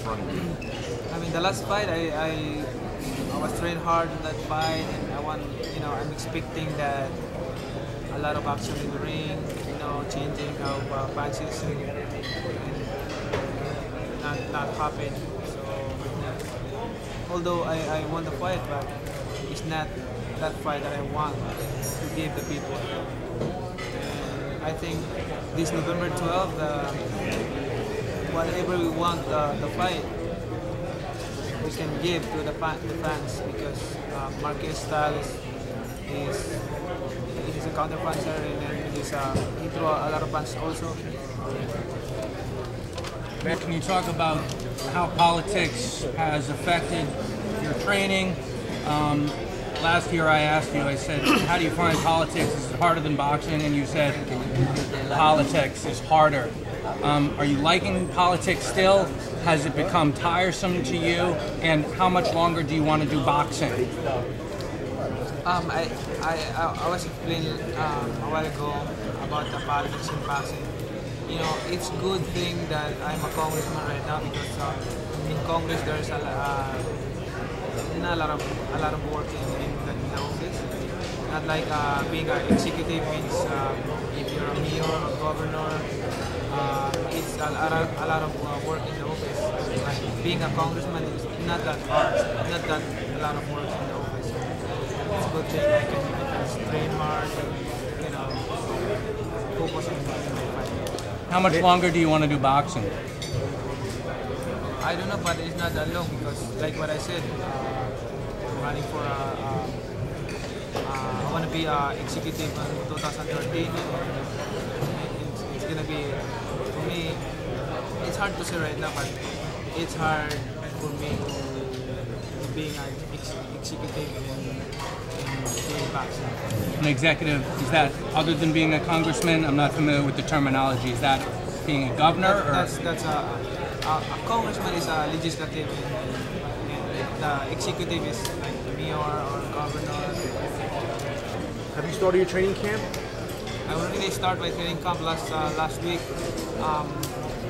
front of you? I mean, the last fight, I was trained hard in that fight, and I'm expecting that a lot of action in the ring, changing how punches and not happen. So, although I won the fight, but it's not that fight that I want to give the people. And I think this November 12th, whatever we want the fight, we can give to the fans, because Marquez style is a counter puncher, and then he throw a lot of punches also. Matt, can you talk about how politics has affected your training? Last year I asked you, I said, how do you find politics? Is it harder than boxing? And you said, politics is harder. Are you liking politics still? Has it become tiresome to you? And how much longer do you want to do boxing? I was explaining a while ago about the politics in boxing. It's a good thing that I'm a congressman right now, because in Congress there's not a lot of work in the office. Not like being an executive means if you're a mayor or governor, it's a lot of work in the office. Like being a congressman is not that hard, not that a lot of work in the office. It's a good thing. I can train hard and focus on my fight. How much longer do you want to do boxing? I don't know, but it's not that long, because like what I said, I'm running for I want to be executive in 2013. It's gonna be, for me, it's hard to say right now, but it's hard for me to being an executive in boxing. An executive, is that, other than being a congressman, I'm not familiar with the terminology, is that being a governor? That's a congressman is a legislative, and the executive is like the mayor or governor. Have you started your training camp? I already started my training camp last week,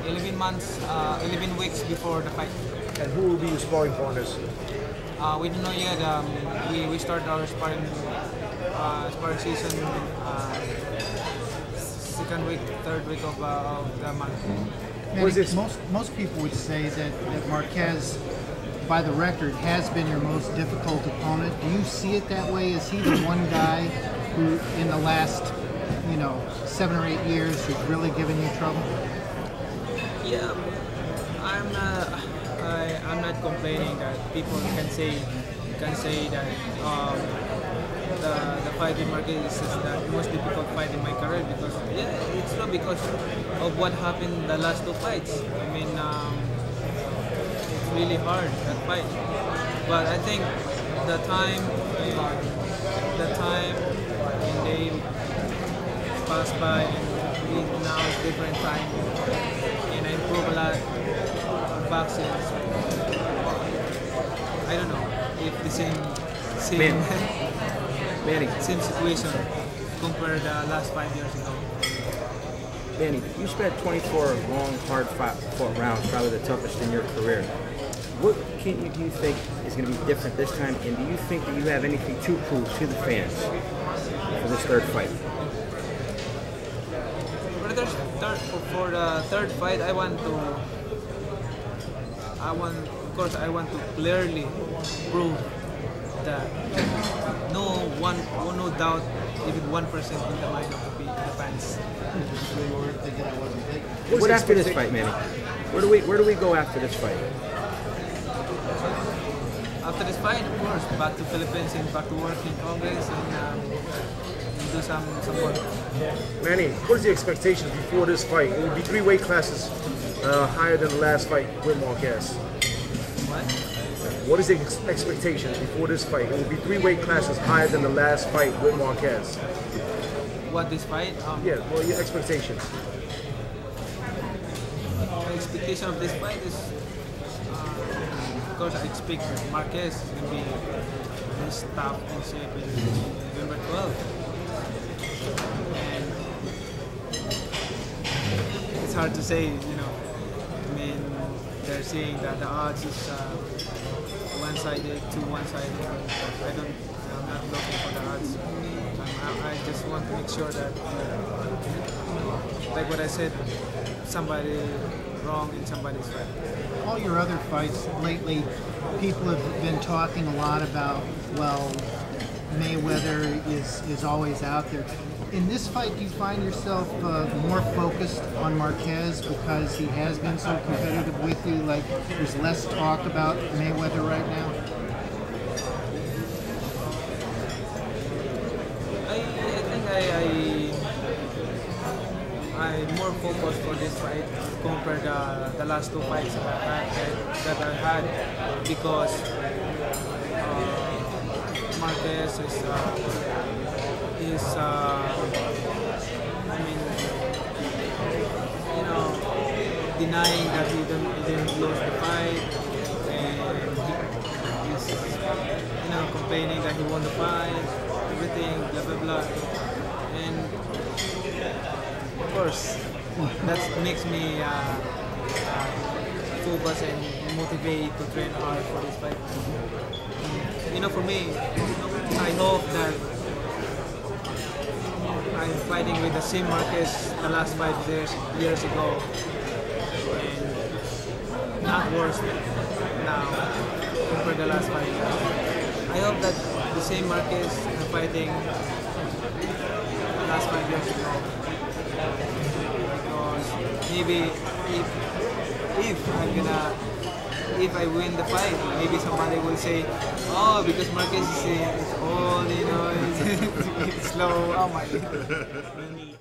11 weeks before the fight. And who will be your sparring partners? We don't know yet. We started our sparring season second week, third week of the month. What is this? Most people would say that Marquez, by the record, has been your most difficult opponent. Do you see it that way? Is he the one guy who, in the last, 7 or 8 years, has really given you trouble? Yeah, I'm not complaining that people can say that the fight with Marquez is the most difficult fight in my career, because it's not because of what happened the last 2 fights. I mean, it's really hard, that fight. But I think the time and they passed by, and now it's different time, and I improve a lot in boxing. So I don't know if the same Manny, same situation compared to the last 5 years ago. Manny, you spent 24 long, hard-fought rounds, probably the toughest in your career. What do you think is going to be different this time, and do you think that you have anything to prove to the fans for this third fight? For the third fight, I want to clearly prove that no doubt, even 1% in the mind of the fans. What after this fight, Manny? Where do we go after this fight? After this fight, of course, back to Philippines and back to work in Congress and do some work. Manny, what is the expectations before this fight? It will be 3 weight classes higher than the last fight with Marquez. What? What is the expectations before this fight? It will be 3 weight classes higher than the last fight with Marquez. What, this fight? Yeah, well, your expectations. The expectation of this fight is, of course, I expect Marquez is going to be this tough in shape in November 12th. And it's hard to say, I mean, there's they're saying that the odds is one-sided, too one-sided. I'm not looking for the odds. I just want to make sure that, like what I said, somebody wrong and somebody's right. All your other fights lately, people have been talking a lot about, well, Mayweather is always out there. In this fight, do you find yourself more focused on Marquez because he has been so competitive with you? Like, there's less talk about Mayweather right now? I'm more focused for this fight compared to the last two fights that I had because Marquez is I mean, you know, denying that he didn't lose the fight, and he's, you know, complaining that he won the fight, everything, blah blah blah, and of course that makes me focus and motivate to train hard for this fight. You know, for me, I hope that I'm fighting with the same Marquez the last 5 years ago, and not worse now compared to the last 5 years. I hope that the same Marquez I'm fighting the last 5 years ago, because maybe if I win the fight, maybe somebody will say, oh, because Marquez is old, you know, it's slow. Oh my God.